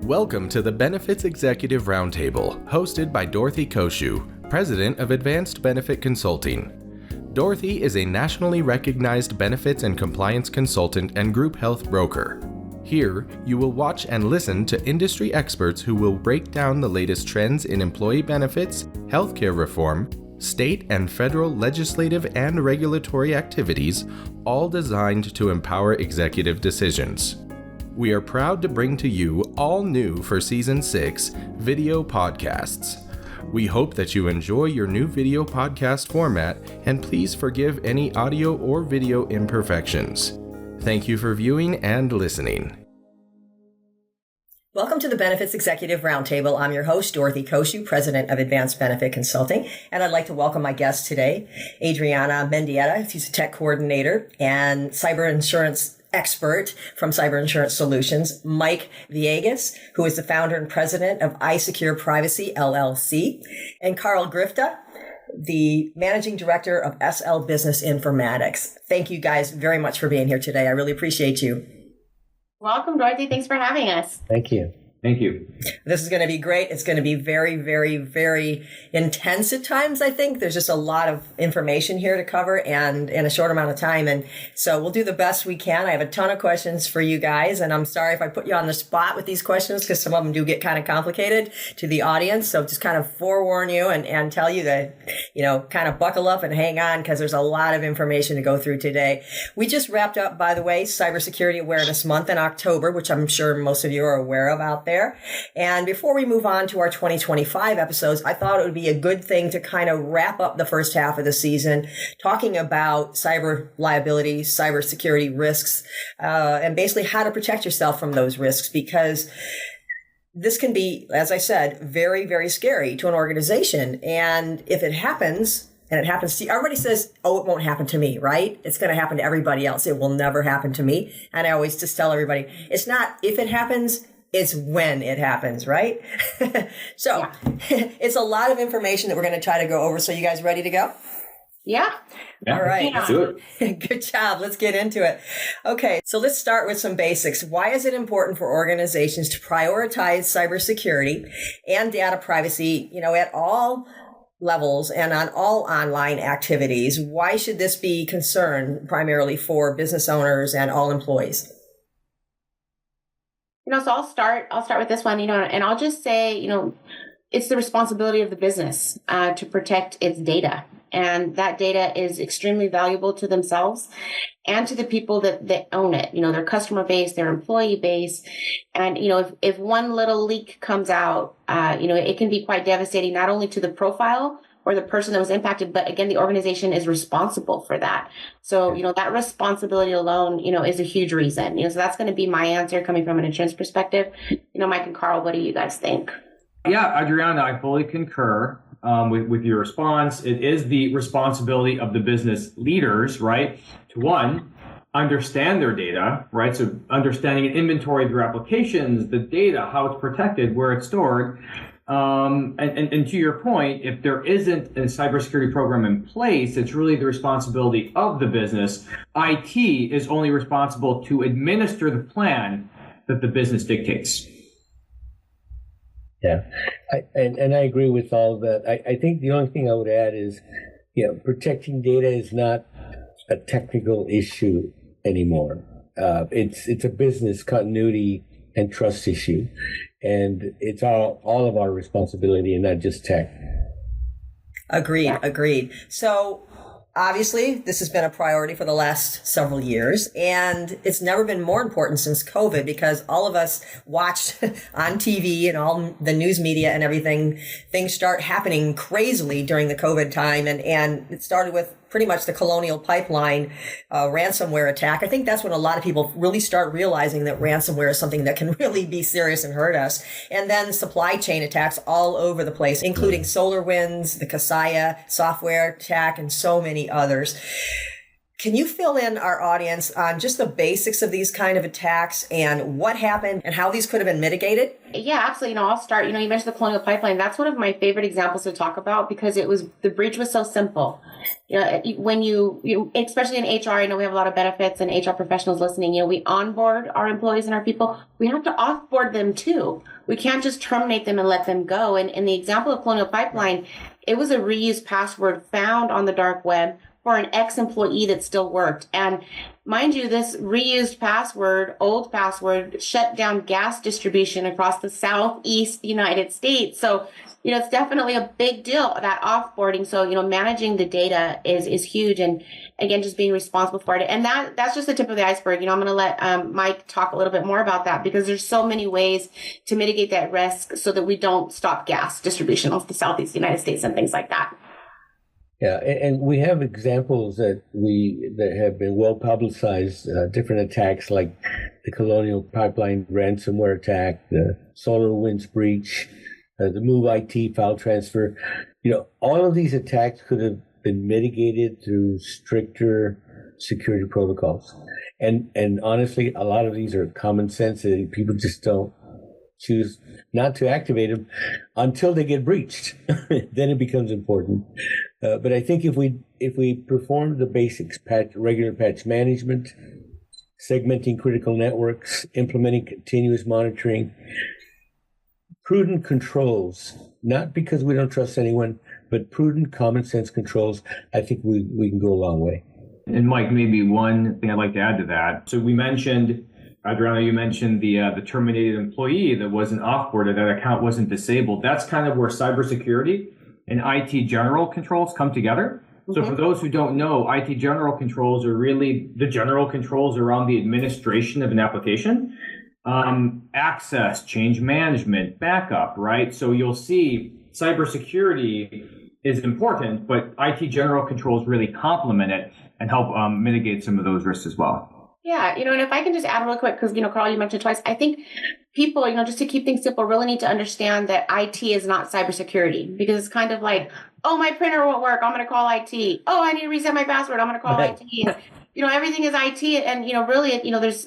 Welcome to the Benefits Executive Roundtable, hosted by Dorothy Cociu, President of Advanced Benefit Consulting. Dorothy is a nationally recognized benefits and compliance consultant and group health broker. Here, you will watch and listen to industry experts who will break down the latest trends in employee benefits, healthcare reform, state and federal legislative and regulatory activities, all designed to empower executive decisions. We are proud to bring to you all new for Season 6 video podcasts. We hope that you enjoy your new video podcast format, and please forgive any audio or video imperfections. Thank you for viewing and listening. Welcome to the Benefits Executive Roundtable. I'm your host, Dorothy Cociu, President of Advanced Benefit Consulting, and I'd like to welcome my guest today, Adriana Mendieta. She's a tech coordinator and cyber insurance expert from Cyber Insurance Solutions, Mike Villegas, who is the founder and president of iSecurePrivacy, LLC, and Carl Griftka, the managing director of SL Business Informatics. Thank you guys very much for being here today. I really appreciate you. Welcome, Dorothy. Thanks for having us. Thank you. Thank you. This is going to be great. It's going to be very, very, very intense at times, I think. There's just a lot of information here to cover and in a short amount of time. And so we'll do the best we can. I have a ton of questions for you guys. And I'm sorry if I put you on the spot with these questions because some of them do get kind of complicated to the audience. So just kind of forewarn you and tell you that, kind of buckle up and hang on because there's a lot of information to go through today. We just wrapped up, by the way, Cybersecurity Awareness Month in October, which I'm sure most of you are aware of out there. And before we move on to our 2025 episodes, I thought it would be a good thing to kind of wrap up the first half of the season talking about cyber liability, cybersecurity risks, and basically how to protect yourself from those risks, because this can be, as I said, very, very scary to an organization. And if it happens, and it happens to you, everybody says, oh, it won't happen to me, right? It's going to happen to everybody else. It will never happen to me. And I always just tell everybody, it's not if it happens, it's when it happens, right? So It's a lot of information that we're going to try to go over. So you guys ready to go? Yeah. All right. Let's do it. Good job. Let's get into it. Okay. So let's start with some basics. Why is it important for organizations to prioritize cybersecurity and data privacy, at all levels and on all online activities? Why should this be concern primarily for business owners and all employees? So I'll start with this one, and I'll just say, it's the responsibility of the business to protect its data. And that data is extremely valuable to themselves and to the people that own it, their customer base, their employee base. And, if one little leak comes out, it can be quite devastating, not only to the profile or the person that was impacted, but again, the organization is responsible for that. So, that responsibility alone, is a huge reason. So that's going to be my answer coming from an insurance perspective. Mike and Carl, what do you guys think? Yeah, Adriana, I fully concur with your response. It is the responsibility of the business leaders, right, to one, understand their data, right? So understanding and inventory of their applications, the data, how it's protected, where it's stored. And to your point, if there isn't a cybersecurity program in place, it's really the responsibility of the business. IT is only responsible to administer the plan that the business dictates. Yeah, I agree with all of that. I think the only thing I would add is, protecting data is not a technical issue anymore. It's a business continuity and trust issue. And it's all of our responsibility and not just tech. Agreed. So obviously, this has been a priority for the last several years, and it's never been more important since COVID because all of us watched on TV and all the news media and everything. Things start happening crazily during the COVID time, and it started with pretty much the Colonial Pipeline ransomware attack. I think that's when a lot of people really start realizing that ransomware is something that can really be serious and hurt us. And then supply chain attacks all over the place, including SolarWinds, the Kaseya software attack, and so many others. Can you fill in our audience on just the basics of these kind of attacks and what happened and how these could have been mitigated? Yeah, absolutely. I'll start. You mentioned the Colonial Pipeline. That's one of my favorite examples to talk about because the breach was so simple. When you especially in HR, I know we have a lot of benefits and HR professionals listening. We onboard our employees and our people. We have to offboard them too. We can't just terminate them and let them go. And in the example of Colonial Pipeline, it was a reused password found on the dark web for an ex-employee that still worked. And mind you, this reused password, old password, shut down gas distribution across the Southeast United States. So, it's definitely a big deal, that offboarding. So, managing the data is huge. And again, just being responsible for it. And that's just the tip of the iceberg. I'm going to let Mike talk a little bit more about that because there's so many ways to mitigate that risk so that we don't stop gas distribution off the Southeast United States and things like that. Yeah, and we have examples that have been well publicized, different attacks like the Colonial Pipeline ransomware attack, the SolarWinds breach, the Move IT file transfer. All of these attacks could have been mitigated through stricter security protocols. And honestly, a lot of these are common sense that people just don't choose not to activate them until they get breached. Then it becomes important. But I think if we perform the basics, regular patch management, segmenting critical networks, implementing continuous monitoring, prudent controls, not because we don't trust anyone, but prudent common sense controls, I think we can go a long way. And Mike, maybe one thing I'd like to add to that. So we mentioned, Adriana, you mentioned the terminated employee that wasn't offboarded, that account wasn't disabled. That's kind of where cybersecurity and IT general controls come together. So for those who don't know, IT general controls are really the general controls around the administration of an application, access, change management, backup, right? So you'll see cybersecurity is important, but IT general controls really complement it and help mitigate some of those risks as well. Yeah, and if I can just add real quick, because, Carl, you mentioned twice, I think people, just to keep things simple, really need to understand that IT is not cybersecurity, because it's kind of like, oh, my printer won't work, I'm going to call IT. Oh, I need to reset my password, I'm going to call IT. Everything is IT, and, really,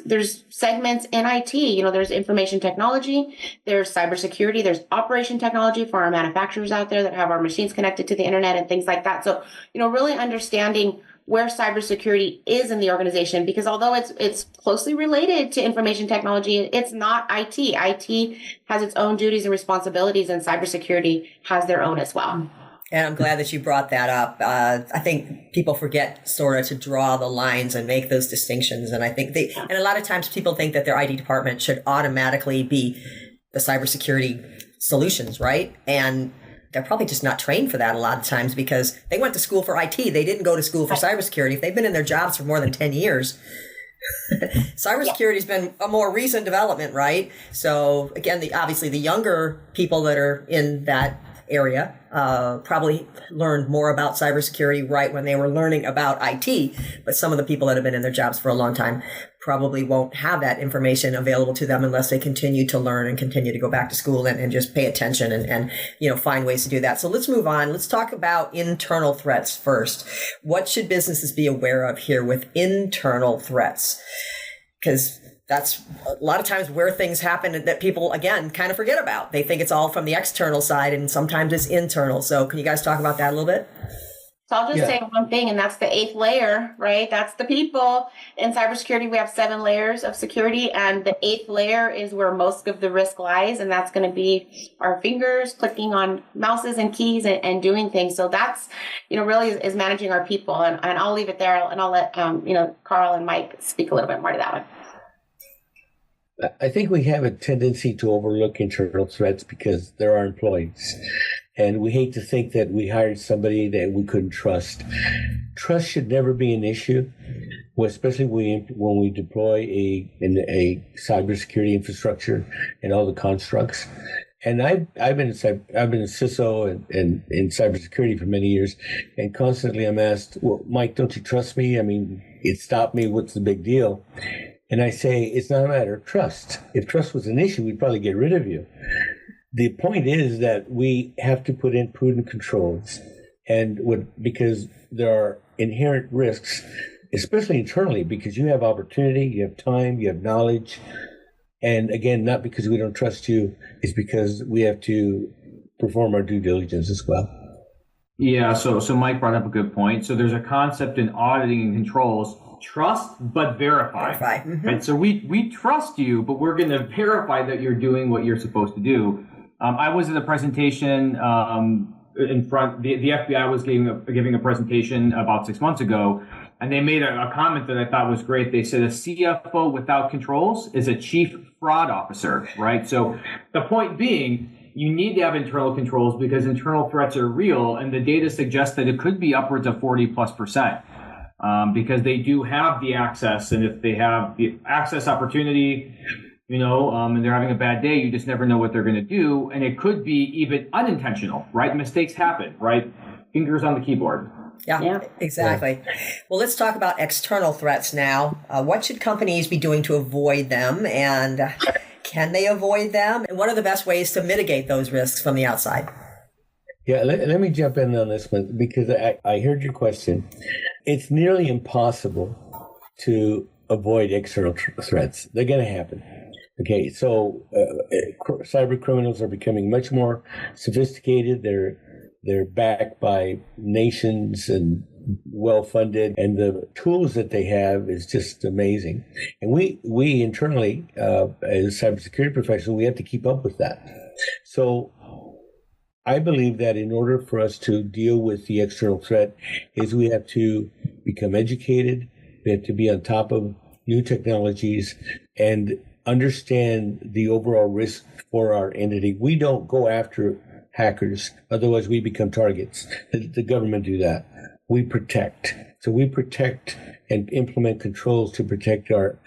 there's segments in IT. There's information technology, there's cybersecurity, there's operation technology for our manufacturers out there that have our machines connected to the internet and things like that. So, really understanding where cybersecurity is in the organization, because although it's closely related to information technology, it's not IT. IT has its own duties and responsibilities, and cybersecurity has their own as well. And I'm glad that you brought that up. I think people forget sort of to draw the lines and make those distinctions. And I think and a lot of times people think that their IT department should automatically be the cybersecurity solutions, right? And they're probably just not trained for that a lot of times because they went to school for IT. They didn't go to school for cybersecurity. If they've been in their jobs for more than 10 years, cybersecurity has been a more recent development, right? So again, obviously the younger people that are in that area probably learned more about cybersecurity right when they were learning about IT, but some of the people that have been in their jobs for a long time probably won't have that information available to them unless they continue to learn and continue to go back to school and just pay attention and find ways to do that. So let's move on. Let's talk about internal threats first. What should businesses be aware of here with internal threats? Because that's a lot of times where things happen that people, again, kind of forget about. They think it's all from the external side, and sometimes it's internal. So can you guys talk about that a little bit? So I'll just say one thing, and that's the 8th layer, right? That's the people. In cybersecurity, we have 7 layers of security, and the 8th layer is where most of the risk lies, and that's going to be our fingers clicking on mouses and keys and doing things. So that's, really is managing our people, and I'll leave it there, and I'll let, Carl and Mike speak a little bit more to that one. I think we have a tendency to overlook internal threats because they're our employees. And we hate to think that we hired somebody that we couldn't trust. Trust should never be an issue, especially when we deploy a cybersecurity infrastructure and all the constructs. And I've been a CISO and in cybersecurity for many years, and constantly I'm asked, well, Mike, don't you trust me? I mean, it stopped me. What's the big deal? And I say, it's not a matter of trust. If trust was an issue, we'd probably get rid of you. The point is that we have to put in prudent controls, because there are inherent risks especially internally, because you have opportunity, you have time, you have knowledge. And again, not because we don't trust you, it's because we have to perform our due diligence as well. Yeah, so Mike brought up a good point. So there's a concept in auditing and controls, trust but verify. Mm-hmm. Right? So we trust you, but we're going to verify that you're doing what you're supposed to do. I was at a presentation in front. The FBI was giving a presentation about 6 months ago, and they made a comment that I thought was great. They said a CFO without controls is a chief fraud officer, right? So the point being, you need to have internal controls because internal threats are real, and the data suggests that it could be upwards of 40+%, because they do have the access, and if they have the access opportunity, and they're having a bad day, you just never know what they're going to do, and it could be even unintentional, right? Mistakes happen, right? Fingers on the keyboard. Yeah, exactly. Yeah. Well, let's talk about external threats now. What should companies be doing to avoid them, and can they avoid them? And what are the best ways to mitigate those risks from the outside? Yeah, let me jump in on this one because I heard your question. It's nearly impossible to avoid external threats. They're going to happen. Okay, so cyber criminals are becoming much more sophisticated. They're backed by nations and well-funded, and the tools that they have is just amazing. And we internally, as cybersecurity professionals, we have to keep up with that. So I believe that in order for us to deal with the external threat is we have to become educated, we have to be on top of new technologies, and understand the overall risk for our entity. We don't go after hackers, otherwise we become targets. The government do that. We protect. So we protect and implement controls to protect our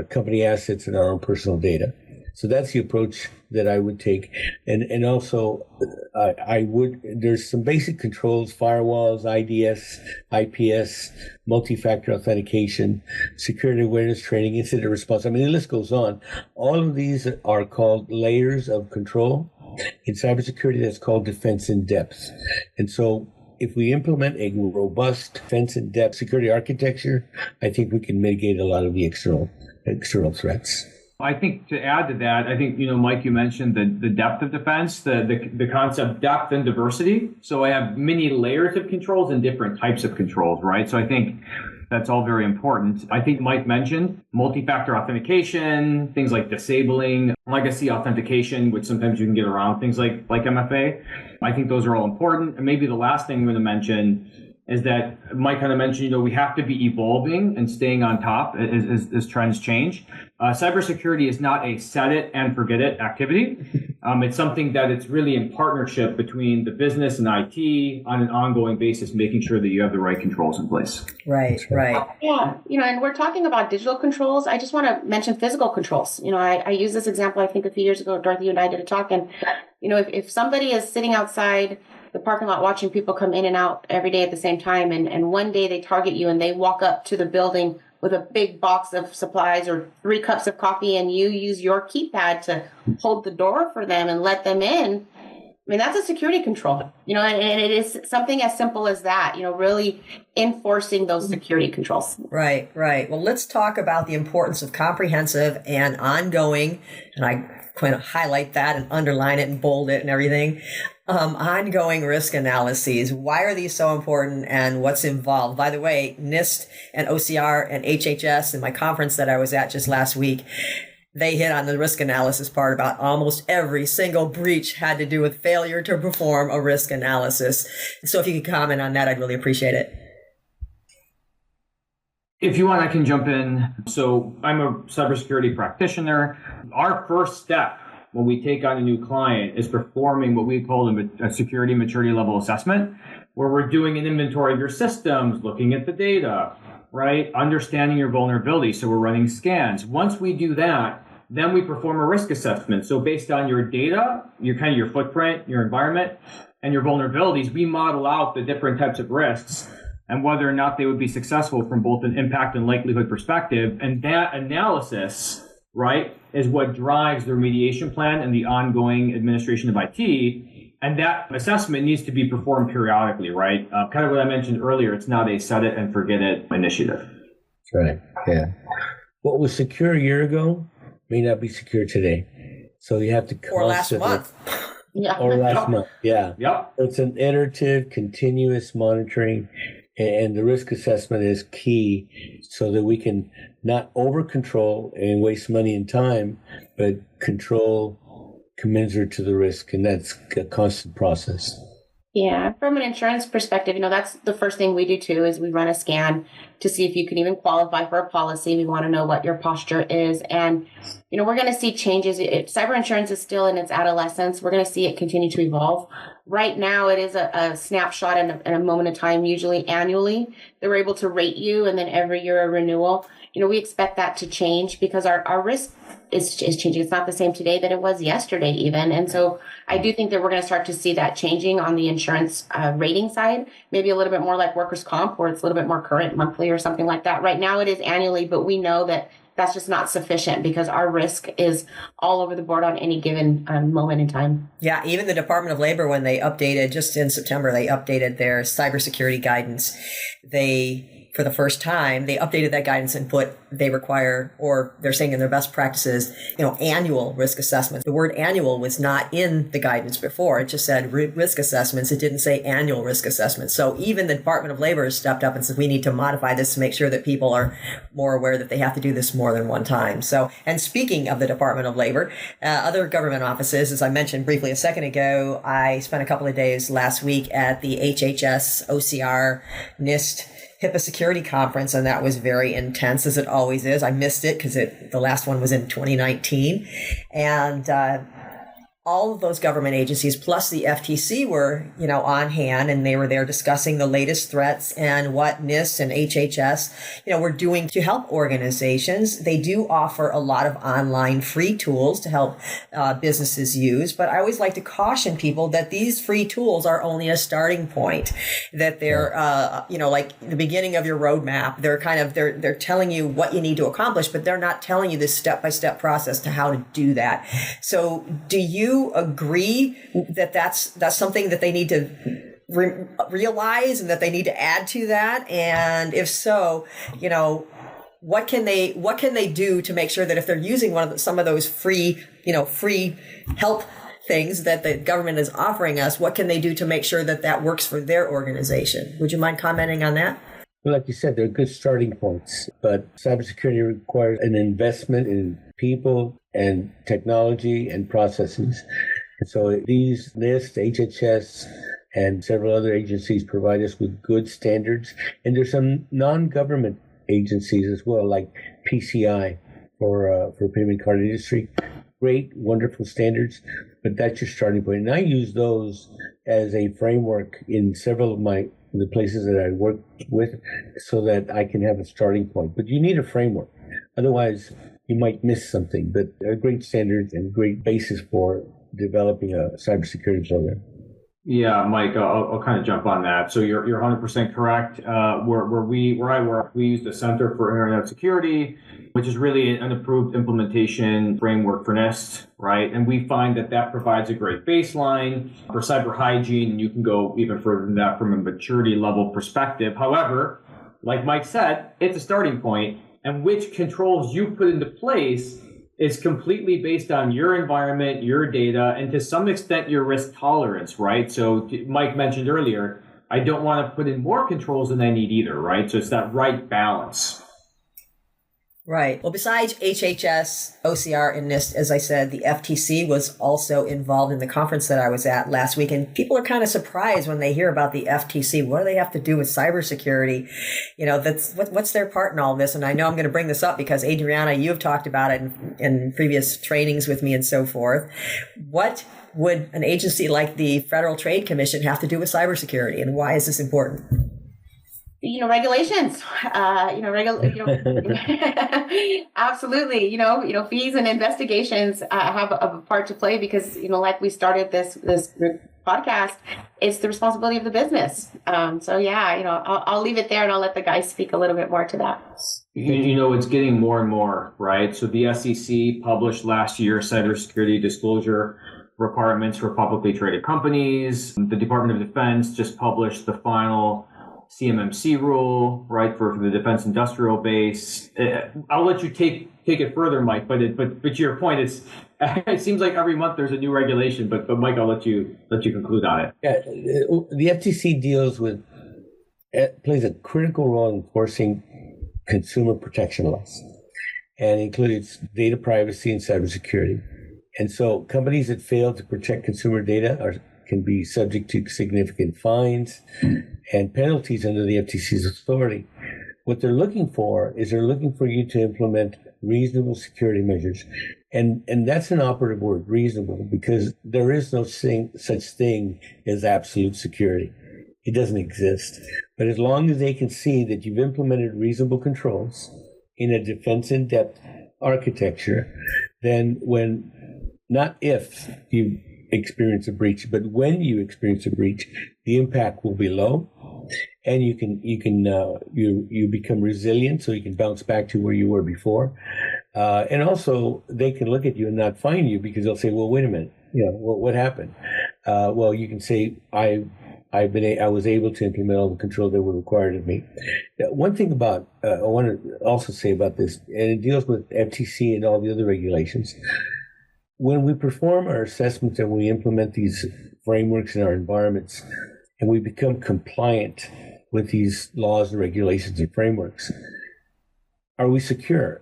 company assets and our own personal data. So that's the approach that I would take. And also, there's some basic controls, firewalls, IDS, IPS, multi-factor authentication, security awareness training, incident response. I mean, the list goes on. All of these are called layers of control. In cybersecurity, that's called defense in depth. And so if we implement a robust defense in depth security architecture, I think we can mitigate a lot of the external threats. I think to add to that, I think, Mike, you mentioned the depth of defense, the concept depth and diversity. So I have many layers of controls and different types of controls, right? So I think that's all very important. I think Mike mentioned multi-factor authentication, things like disabling legacy authentication, which sometimes you can get around, things like MFA. I think those are all important. And maybe the last thing I'm going to mention is that Mike kind of mentioned, we have to be evolving and staying on top as trends change. Cybersecurity is not a set it and forget it activity. It's something that it's really in partnership between the business and IT on an ongoing basis, making sure that you have the right controls in place. Right. Yeah, and we're talking about digital controls. I just want to mention physical controls. I use this example, I think a few years ago, Dorothy and I did a talk, and, if somebody is sitting outside the parking lot watching people come in and out every day at the same time, and one day they target you and they walk up to the building with a big box of supplies or 3 cups of coffee, and you use your keypad to hold the door for them and let them in. I mean, that's a security control, and it is something as simple as that, really enforcing those security controls. Right. Well, let's talk about the importance of comprehensive and ongoing, and I kind of highlight that and underline it and bold it and everything. Ongoing risk analyses. Why are these so important and what's involved? By the way, NIST and OCR and HHS in my conference that I was at just last week, they hit on the risk analysis part about almost every single breach had to do with failure to perform a risk analysis. So if you could comment on that, I'd really appreciate it. If you want, I can jump in. So I'm a cybersecurity practitioner. Our first step when we take on a new client is performing what we call a security maturity level assessment, where we're doing an inventory of your systems, looking at the data, right? Understanding your vulnerability. So we're running scans. Once we do that, then we perform a risk assessment. So based on your data, your footprint, your environment, and your vulnerabilities, we model out the different types of risks and whether or not they would be successful from both an impact and likelihood perspective. And that analysis, right, is what drives the remediation plan and the ongoing administration of IT. And that assessment needs to be performed periodically, right? Kind of what I mentioned earlier, it's not a set it and forget it initiative. Right. Yeah. What was secure a year ago may not be secure today. So you have to Or last month. Yeah. Or last month. Yeah. Yep. It's an iterative, continuous monitoring, and the risk assessment is key so that we can not over control and waste money and time, but control commensurate to the risk. And that's a constant process. Yeah, from an insurance perspective, that's the first thing we do too, is we run a scan to see if you can even qualify for a policy. We want to know what your posture is. And, we're going to see changes. Cyber insurance is still in its adolescence. We're going to see it continue to evolve. Right now, it is a snapshot and a moment of time, usually annually. They're able to rate you, and then every year a renewal. We expect that to change because our risk is changing. It's not the same today that it was yesterday even. And so I do think that we're going to start to see that changing on the insurance rating side, maybe a little bit more like workers' comp, where it's a little bit more current monthly or something like that. Right now it is annually, but we know that that's just not sufficient because our risk is all over the board on any given moment in time. Yeah, even the Department of Labor, when they updated, just in September, they updated their cybersecurity guidance. For the first time, they updated that guidance and they require, or they're saying in their best practices, annual risk assessment. The word annual was not in the guidance before. It just said risk assessments. It didn't say annual risk assessments. So even the Department of Labor has stepped up and said, we need to modify this to make sure that people are more aware that they have to do this more than one time. So, and speaking of the Department of Labor, other government offices, as I mentioned briefly a second ago, I spent a couple of days last week at the HHS, OCR, NIST, HIPAA security conference, and that was very intense, as it always is. I missed it because the last one was in 2019. And all of those government agencies plus the FTC were, on hand, and they were there discussing the latest threats and what NIST and HHS, were doing to help organizations. They do offer a lot of online free tools to help businesses use, but I always like to caution people that these free tools are only a starting point, that they're, like the beginning of your roadmap. They're telling you what you need to accomplish, but they're not telling you this step-by-step process to how to do that. So do you agree that that's something that they need to realize and that they need to add to that? And if so, what can they do to make sure that if they're using some of those free help things that the government is offering us, what can they do to make sure that works for their organization? Would you mind commenting on that? Well, like you said, they're good starting points, but cybersecurity requires an investment in people and technology and processes. And so these NIST, HHS, and several other agencies provide us with good standards. And there's some non-government agencies as well, like PCI for payment card industry. Great, wonderful standards, but that's your starting point. And I use those as a framework in several of the places that I work with so that I can have a starting point. But you need a framework. Otherwise, you might miss something. But they're great standards and great basis for developing a cybersecurity program. Yeah, Mike, I'll kind of jump on that. So you're 100% correct. Where I work, we use the Center for Internet Security, which is really an approved implementation framework for NIST, right? And we find that provides a great baseline for cyber hygiene, and you can go even further than that from a maturity level perspective. However, like Mike said, it's a starting point, and which controls you put into place is completely based on your environment, your data, and to some extent your risk tolerance, right? So Mike mentioned earlier, I don't want to put in more controls than I need either, right? So it's that right balance. Right. Well, besides HHS, OCR, and NIST, as I said, the FTC was also involved in the conference that I was at last week. And people are kind of surprised when they hear about the FTC. What do they have to do with cybersecurity? What's their part in all this? And I know I'm going to bring this up because, Adriana, you've talked about it in previous trainings with me and so forth. What would an agency like the Federal Trade Commission have to do with cybersecurity, and why is this important? Regulations, absolutely, fees and investigations have a part to play because, like we started this podcast, it's the responsibility of the business. I'll leave it there and I'll let the guys speak a little bit more to that. It's getting more and more, right? So the SEC published last year cybersecurity disclosure requirements for publicly traded companies. The Department of Defense just published the final CMMC rule, right, for the defense industrial base. I'll let you take it further, Mike. But to your point, it seems like every month there's a new regulation. But Mike, I'll let you conclude on it. Yeah, the FTC plays a critical role in enforcing consumer protection laws, and includes data privacy and cybersecurity. And so companies that fail to protect consumer data can be subject to significant fines and penalties under the FTC's authority. What they're looking for you to implement reasonable security measures. And that's an operative word, reasonable, because there is no such thing as absolute security. It doesn't exist. But as long as they can see that you've implemented reasonable controls in a defense in-depth architecture, then not if you experience a breach, but when you experience a breach, the impact will be low, and you become resilient, so you can bounce back to where you were before. And also, they can look at you and not fine you, because they'll say, "Well, wait a minute, what happened?" Well, you can say, I was able to implement all the controls that were required of me. One thing I want to also say about this, and it deals with FTC and all the other regulations. When we perform our assessments and we implement these frameworks in our environments, and we become compliant with these laws and regulations and frameworks, are we secure?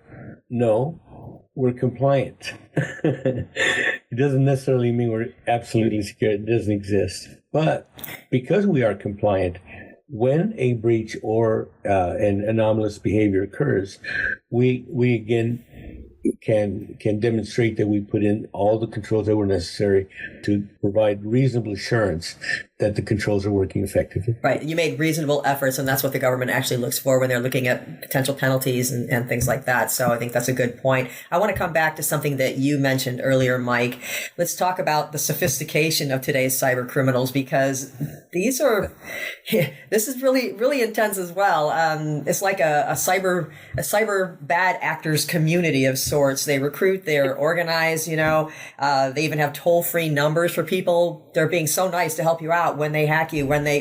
No, we're compliant. It doesn't necessarily mean we're absolutely secure. It doesn't exist. But because we are compliant, when a breach or an anomalous behavior occurs, we again can demonstrate that we put in all the controls that were necessary to provide reasonable assurance that the controls are working effectively. Right. You made reasonable efforts, and that's what the government actually looks for when they're looking at potential penalties and things like that. So I think that's a good point. I want to come back to something that you mentioned earlier, Mike. Let's talk about the sophistication of today's cyber criminals, because this is really, really intense as well. It's like a cyber bad actors community of sorts. They recruit, they're organized, they even have toll-free numbers for people. They're being so nice to help you out when they hack you, when they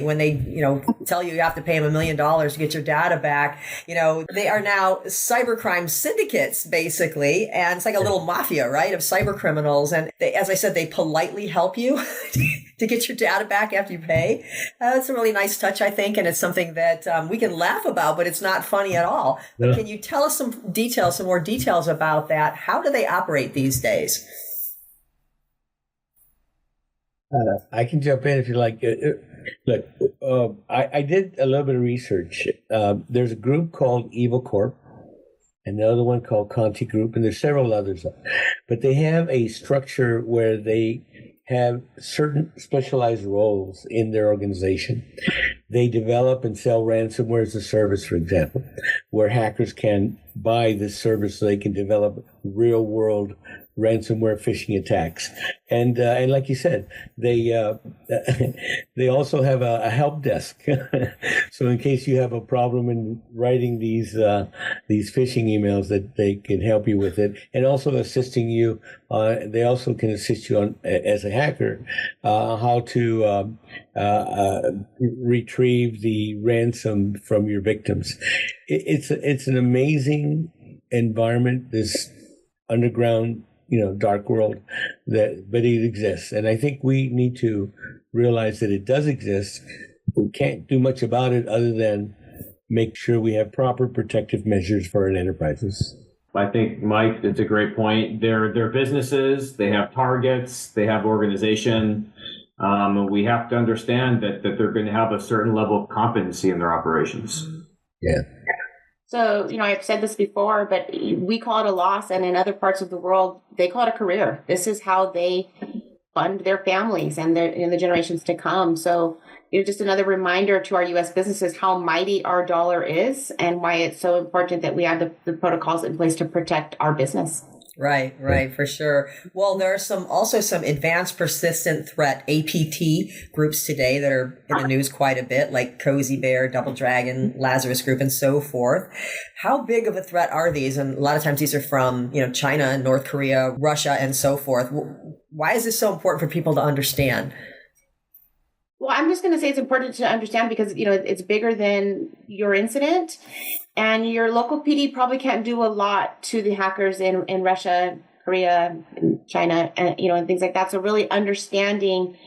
tell you have to pay them $1 million to get your data back. They are now cybercrime syndicates, basically, and it's like a little mafia, right, of cyber criminals. And they, as I said, they politely help you to get your data back after you pay. That's a really nice touch, I think, and it's something that we can laugh about, but it's not funny at all. But can you tell us some more details about that? How do they operate these days? I can jump in if you like. Look, I did a little bit of research. There's a group called Evil Corp, and another one called Conti Group, and there's several others. But they have a structure where they have certain specialized roles in their organization. They develop and sell ransomware as a service, for example, where hackers can buy this service so they can develop real-world ransomware phishing attacks. And like you said, they also have a help desk. So in case you have a problem in writing these phishing emails, that they can help you with it, and also assisting you. They also can assist you on, as a hacker, how to retrieve the ransom from your victims. It's an amazing environment, this underground, dark world, but it exists. And I think we need to realize that it does exist. We can't do much about it other than make sure we have proper protective measures for our enterprises. I think, Mike, it's a great point. They're businesses, they have targets, they have organization. We have to understand that they're going to have a certain level of competency in their operations. Yeah. So, I've said this before, but we call it a loss, and in other parts of the world, they call it a career. This is how they fund their families and the generations to come. So, just another reminder to our U.S. businesses how mighty our dollar is and why it's so important that we have the protocols in place to protect our business. Right, for sure. Well, there are also some advanced persistent threat APT groups today that are in the news quite a bit, like Cozy Bear, Double Dragon, Lazarus Group, and so forth. How big of a threat are these? And a lot of times these are from, China, North Korea, Russia, and so forth. Why is this so important for people to understand? Well, I'm just going to say it's important to understand because, it's bigger than your incident, and your local PD probably can't do a lot to the hackers in Russia, Korea, and China, and things like that. So really understanding,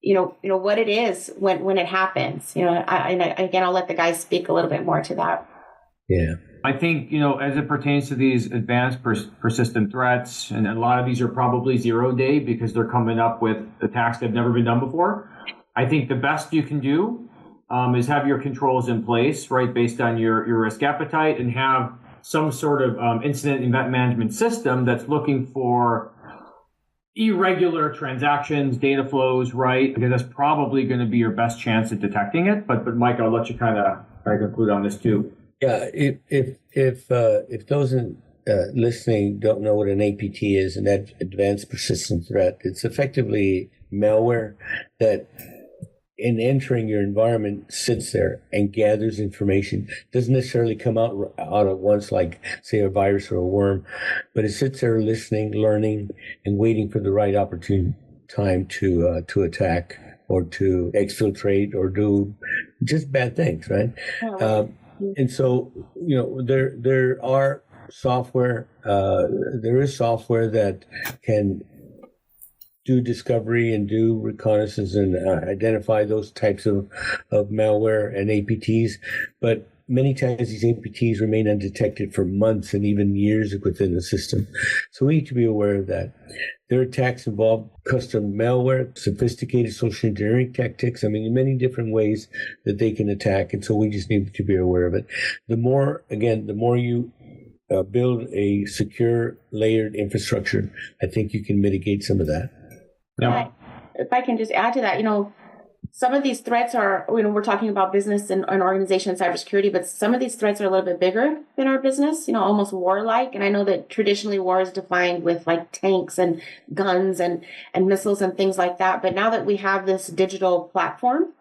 what it is when it happens. Again, I'll let the guys speak a little bit more to that. Yeah. I think, as it pertains to these advanced persistent threats, and a lot of these are probably 0-day because they're coming up with attacks that have never been done before. I think the best you can do is have your controls in place, right, based on your risk appetite, and have some sort of incident event management system that's looking for irregular transactions, data flows, right? Because that's probably going to be your best chance at detecting it. But Mike, I'll let you kind of conclude on this too. Yeah, if those listening don't know what an APT is, an advanced persistent threat, it's effectively malware that, in entering your environment, sits there and gathers information. Doesn't necessarily come out at once, like, say, a virus or a worm, but it sits there listening, learning, and waiting for the right opportune time to attack or to exfiltrate or do just bad things, right? And so, there are software. There is software that can do discovery and do reconnaissance and identify those types of malware and APTs. But many times these APTs remain undetected for months and even years within the system. So we need to be aware of that. Their attacks involve custom malware, sophisticated social engineering tactics. Many different ways that they can attack. And so we just need to be aware of it. The more you build a secure layered infrastructure, I think you can mitigate some of that. Yeah. If I can just add to that, some of these threats are, we're talking about business and organization and cybersecurity, but some of these threats are a little bit bigger than our business, almost warlike. And I know that traditionally war is defined with like tanks and guns and missiles and things like that. But now that we have this digital platform,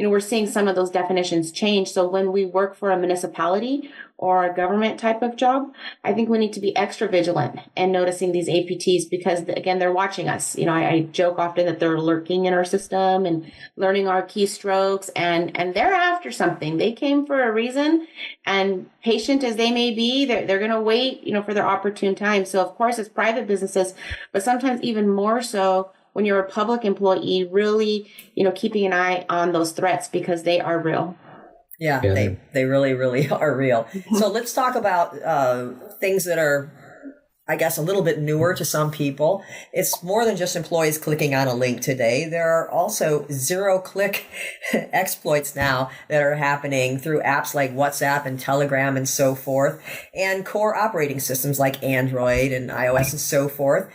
we're seeing some of those definitions change. So when we work for a municipality or a government type of job, I think we need to be extra vigilant and noticing these APTs because, again, they're watching us. I joke often that they're lurking in our system and learning our keystrokes, and they're after something. They came for a reason, and patient as they may be, they're going to wait, for their opportune time. So, of course, it's private businesses, but sometimes even more so when you're a public employee, really, keeping an eye on those threats because they are real. Yeah. They really, really are real. So let's talk about things that are, I guess, a little bit newer to some people. It's more than just employees clicking on a link today. There are also zero-click exploits now that are happening through apps like WhatsApp and Telegram and so forth, and core operating systems like Android and iOS and so forth.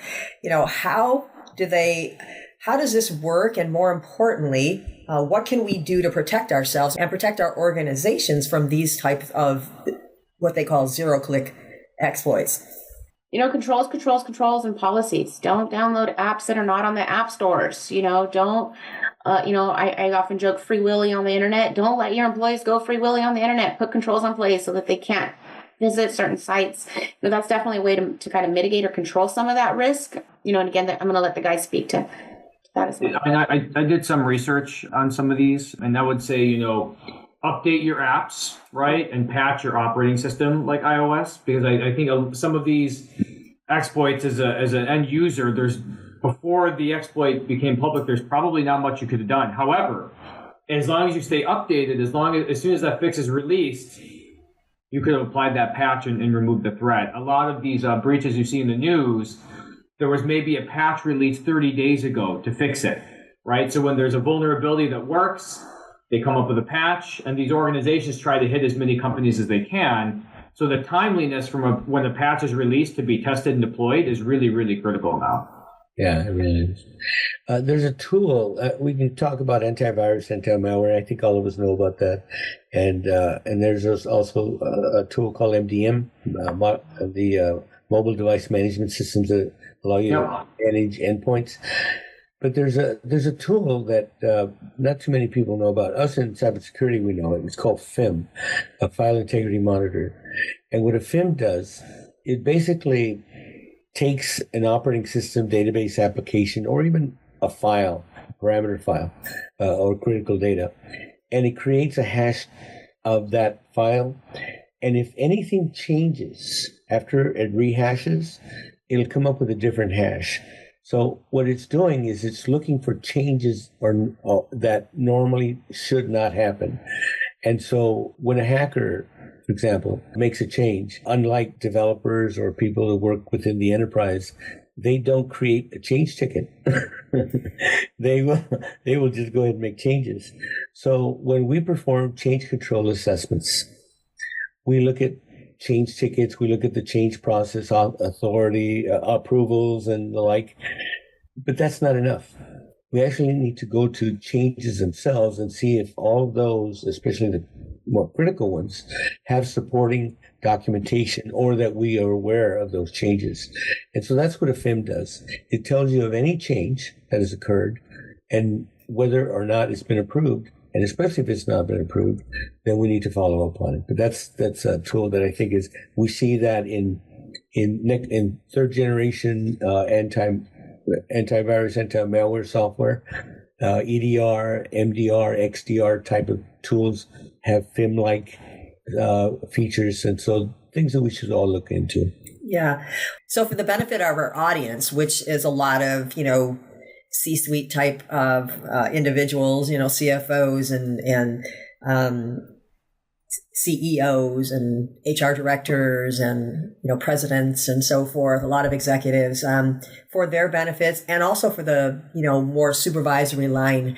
How does this work? And more importantly, what can we do to protect ourselves and protect our organizations from these types of what they call zero-click exploits? Controls, and policies. Don't download apps that are not on the app stores. Don't, I often joke free willy on the internet. Don't let your employees go free willy on the internet. Put controls in place so that they can't visit certain sites. That's definitely a way to kind of mitigate or control some of that risk. And again, I'm going to let the guys speak to that as well. I did some research on some of these, and I would say, update your apps, right, and patch your operating system like iOS, because I think some of these exploits as an end user, before the exploit became public, there's probably not much you could have done. However, as long as you stay updated, as soon as that fix is released, you could have applied that patch and removed the threat. A lot of these breaches you see in the news, there was maybe a patch released 30 days ago to fix it, right? So when there's a vulnerability that works, they come up with a patch, and these organizations try to hit as many companies as they can. So the timeliness from when the patch is released to be tested and deployed is really, really critical now. Yeah, it really is. There's a tool, we can talk about antivirus, anti-malware. I think all of us know about that. And there's also a tool called MDM, the mobile device management systems that allow you to manage endpoints. But there's a tool that not too many people know about. Us in cybersecurity, we know it. It's called FIM, a File Integrity Monitor. And what a FIM does, it basically takes an operating system, database, application, or even a file parameter file or critical data, and it creates a hash of that file. And if anything changes after it rehashes, it'll come up with a different hash. So what it's doing is it's looking for changes that normally should not happen. And so when a hacker, for example, makes a change, unlike developers or people who work within the enterprise, they don't create a change ticket. They will just go ahead and make changes. So when we perform change control assessments, we look at change tickets, we look at the change process, authority, approvals, and the like. But that's not enough. We actually need to go to changes themselves and see if all of those, especially the more critical ones, have supporting documentation or that we are aware of those changes. And so that's what a FIM does. It tells you of any change that has occurred and whether or not it's been approved. And especially if it's not been approved, then we need to follow up on it. But that's a tool that I think is, we see that in third generation antivirus, anti-malware software, EDR, MDR, XDR type of tools have FIM-like features, and so things that we should all look into. Yeah. So for the benefit of our audience, which is a lot of, C-suite type of individuals, CFOs and CEOs and HR directors and, presidents and so forth, a lot of executives, for their benefits, and also for the, more supervisory line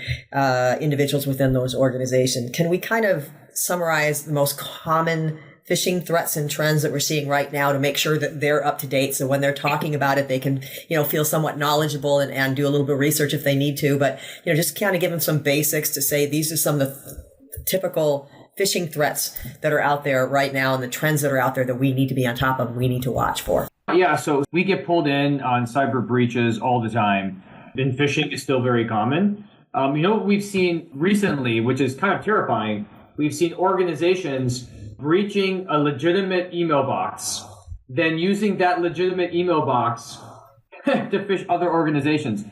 individuals within those organizations. Can we kind of summarize the most common phishing threats and trends that we're seeing right now to make sure that they're up to date? So when they're talking about it, they can, feel somewhat knowledgeable and do a little bit of research if they need to, but, just kind of give them some basics to say, these are some of the typical phishing threats that are out there right now and the trends that are out there that we need to be on top of, we need to watch for. Yeah, so we get pulled in on cyber breaches all the time, and phishing is still very common. What we've seen recently, which is kind of terrifying, we've seen organizations breaching a legitimate email box, then using that legitimate email box to phish other organizations.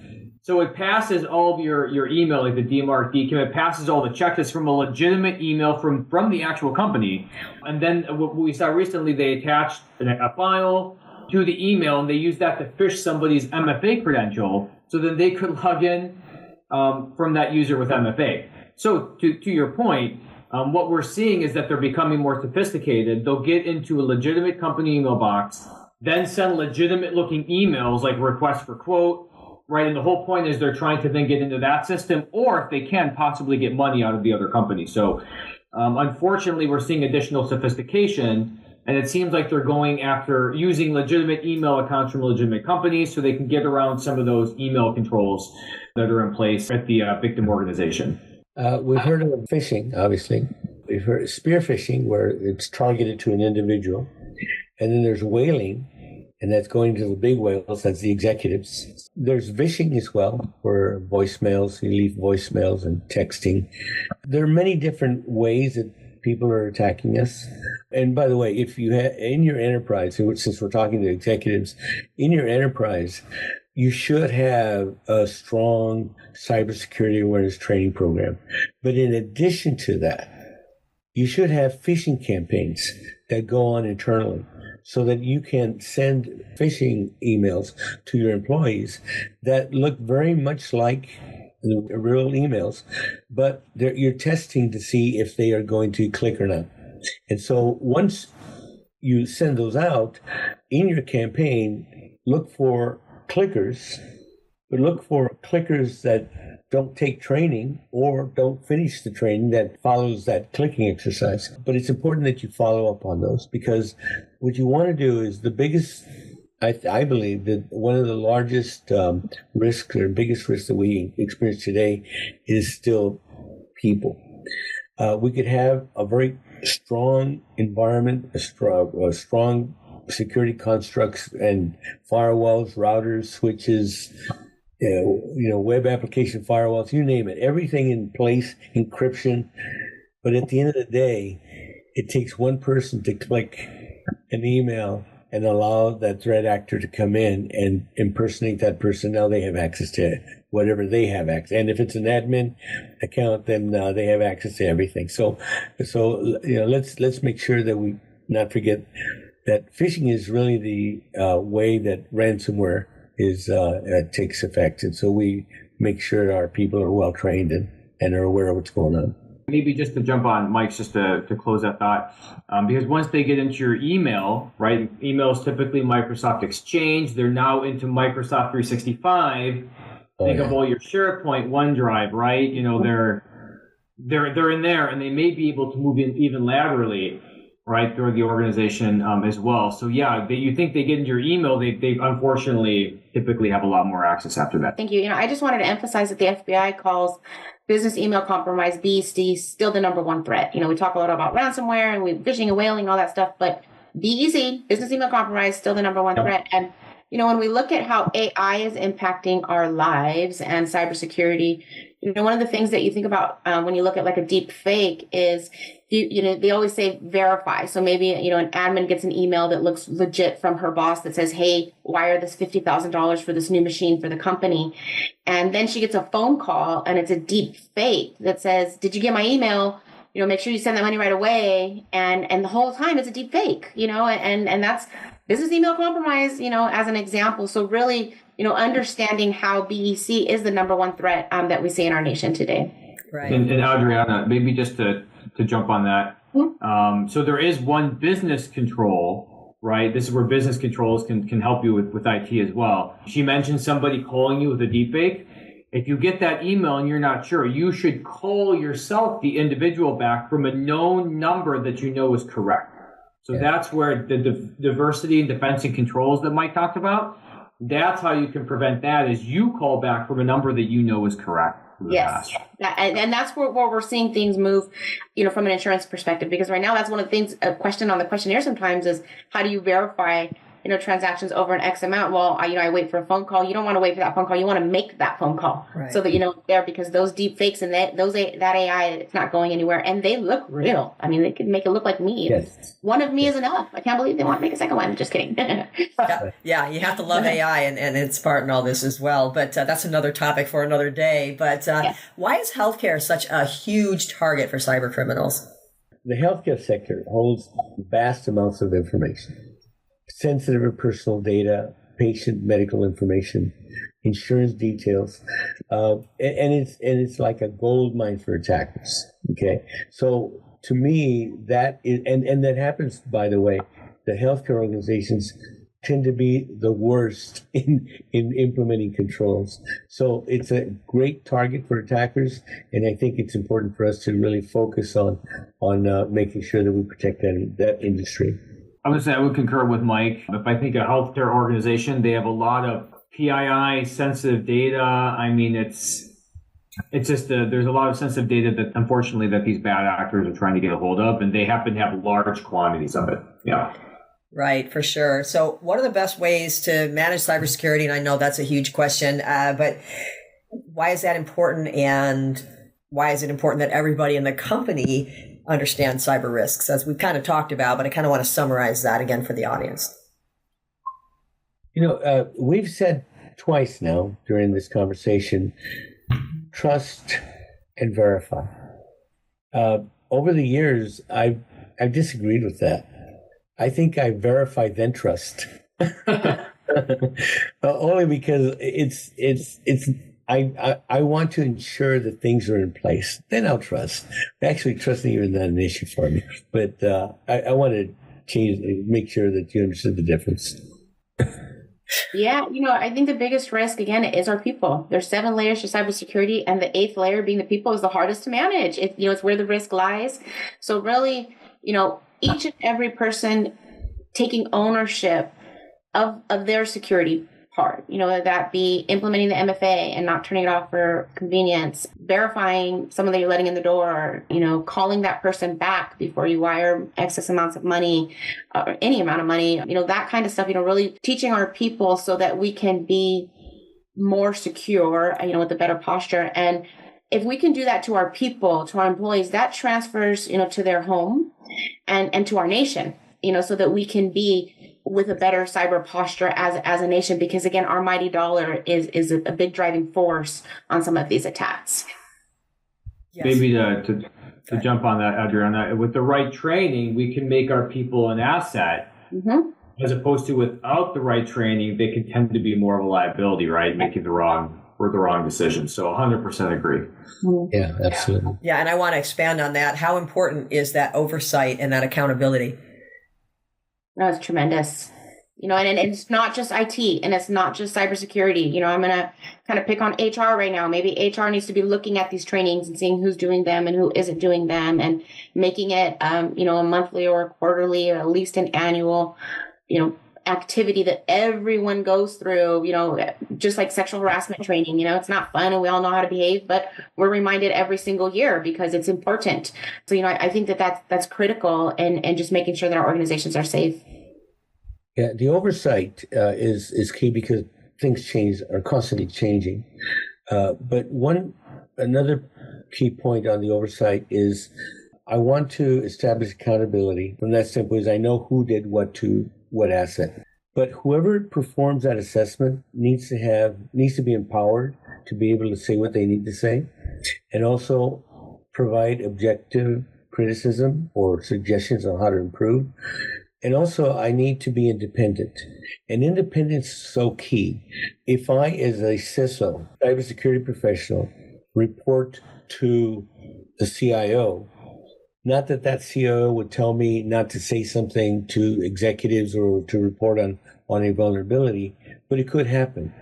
So it passes all of your email, like the DMARC, DKIM, it passes all the checklists from a legitimate email from the actual company. And then what we saw recently, they attached a file to the email and they used that to phish somebody's MFA credential so then they could log in from that user with MFA. So to your point, what we're seeing is that they're becoming more sophisticated. They'll get into a legitimate company email box, then send legitimate looking emails like request for quote, right? And the whole point is they're trying to then get into that system, or if they can, possibly get money out of the other company. So unfortunately, we're seeing additional sophistication, and it seems like they're going after using legitimate email accounts from legitimate companies so they can get around some of those email controls that are in place at the victim organization. We've heard of phishing, obviously. We've heard of spear phishing, where it's targeted to an individual. And then there's whaling, and that's going to the big whales, that's the executives. There's vishing as well, where voicemails, you leave voicemails and texting. There are many different ways that people are attacking us. And by the way, if you have in your enterprise, since we're talking to executives, in your enterprise, you should have a strong cybersecurity awareness training program. But in addition to that, you should have phishing campaigns that go on internally so that you can send phishing emails to your employees that look very much like the real emails, but you're testing to see if they are going to click or not. And so once you send those out in your campaign, look for clickers, but look for clickers that don't take training or don't finish the training that follows that clicking exercise. But it's important that you follow up on those, because what you want to do is the biggest, I believe that one of the largest risks or biggest risks that we experience today is still people. We could have a very strong environment, a strong security constructs and firewalls, routers, switches, web application firewalls, you name it, everything in place, encryption. But at the end of the day, it takes one person to click an email and allow that threat actor to come in and impersonate that person. Now they have access to whatever they have access. And if it's an admin account, then they have access to everything. So let's make sure that we not forget that phishing is really the way that ransomware takes effect. And so we make sure our people are well trained and are aware of what's going on. Maybe just to jump on Mike's, just to close that thought, because once they get into your email, right? Email is typically Microsoft Exchange. They're now into Microsoft 365. Think of all your SharePoint, OneDrive, right? They're in there, and they may be able to move in even laterally, right, through the organization as well. So yeah, you think they get into your email, they unfortunately typically have a lot more access after that. Thank you. I just wanted to emphasize that the FBI calls business email compromise, BEC, still the number one threat. We talk a lot about ransomware and phishing and whaling, all that stuff, but BEC, business email compromise, still the number one threat. And when we look at how AI is impacting our lives and cybersecurity, one of the things that you think about when you look at like a deep fake is, they always say verify. So maybe, an admin gets an email that looks legit from her boss that says, hey, wire this $50,000 for this new machine for the company. And then she gets a phone call and it's a deep fake that says, did you get my email? Make sure you send that money right away. And the whole time it's a deep fake, and that's business email compromise, as an example. So really, understanding how BEC is the number one threat that we see in our nation today. Right. And Adriana, maybe just to jump on that. Mm-hmm. So there is one business control, right? This is where business controls can help you with IT as well. She mentioned somebody calling you with a deepfake. If you get that email and you're not sure, you should call yourself, the individual, back from a known number that you know is correct. So that's where the diversity and defense and controls that Mike talked about, that's how you can prevent that, is you call back from a number that you know is correct. Yes. And that's where we're seeing things move, from an insurance perspective, because right now that's one of the things, a question on the questionnaire sometimes is, how do you verify, transactions over an X amount? Well, I wait for a phone call. You don't want to wait for that phone call. You want to make that phone call so that it's there, because those deep fakes and that AI, it's not going anywhere, and they look real. I mean, they could make it look like me. Yes. One of me is enough. I can't believe they want to make a second one. Just kidding. Yeah, you have to love AI and its part in all this as well. But that's another topic for another day. But why is healthcare such a huge target for cyber criminals? The healthcare sector holds vast amounts of information. Sensitive and personal data, patient medical information, insurance details, and it's like a gold mine for attackers. Okay, so to me that is, and that happens, by the way. The healthcare organizations tend to be the worst in implementing controls. So it's a great target for attackers, and I think it's important for us to really focus on making sure that we protect that industry. I would say I would concur with Mike. If I think a healthcare organization, they have a lot of PII sensitive data. I mean, it's just there's a lot of sensitive data that unfortunately that these bad actors are trying to get a hold of, and they happen to have large quantities of it. Yeah. Right, for sure. So what are the best ways to manage cybersecurity? And I know that's a huge question, but why is that important? And why is it important that everybody in the company understand cyber risks, as we've kind of talked about, but I kind of want to summarize that again for the audience. We've said twice now during this conversation, trust and verify. Over the years, I've disagreed with that. I think I verify then trust. Only because I want to ensure that things are in place. Then I'll trust. Actually, trusting even not an issue for me. But I want to make sure that you understood the difference. Yeah, I think the biggest risk, again, is our people. There's 7 layers to cybersecurity, and the 8th layer, being the people, is the hardest to manage. It's where the risk lies. So really, each and every person taking ownership of their security part, that be implementing the MFA and not turning it off for convenience, verifying someone that you're letting in the door, calling that person back before you wire excess amounts of money, or any amount of money, that kind of stuff, really teaching our people so that we can be more secure, with a better posture. And if we can do that to our people, to our employees, that transfers, to their home and to our nation, so that we can be with a better cyber posture as a nation, because again, our mighty dollar is a big driving force on some of these attacks. Yes. Maybe to jump on that, Adriana, with the right training, we can make our people an asset, as opposed to without the right training, they can tend to be more of a liability, right? Making the wrong decision. So 100% agree. Yeah, absolutely. Yeah, and I want to expand on that. How important is that oversight and that accountability? No, it's tremendous. And it's not just IT, and it's not just cybersecurity. I'm going to kind of pick on HR right now. Maybe HR needs to be looking at these trainings and seeing who's doing them and who isn't doing them, and making it, a monthly or a quarterly or at least an annual, activity that everyone goes through, just like sexual harassment training. It's not fun and we all know how to behave, but we're reminded every single year because it's important. So, I think that's critical, and just making sure that our organizations are safe. Yeah, the oversight is key because things are constantly changing. But another key point on the oversight is I want to establish accountability. From that standpoint, is I know who did what to what asset. But whoever performs that assessment needs to be empowered to be able to say what they need to say, and also provide objective criticism or suggestions on how to improve. And also, I need to be independent. And independence is so key. If I, as a CISO, cybersecurity professional, report to the CIO, not that CIO would tell me not to say something to executives or to report on a vulnerability, but it could happen.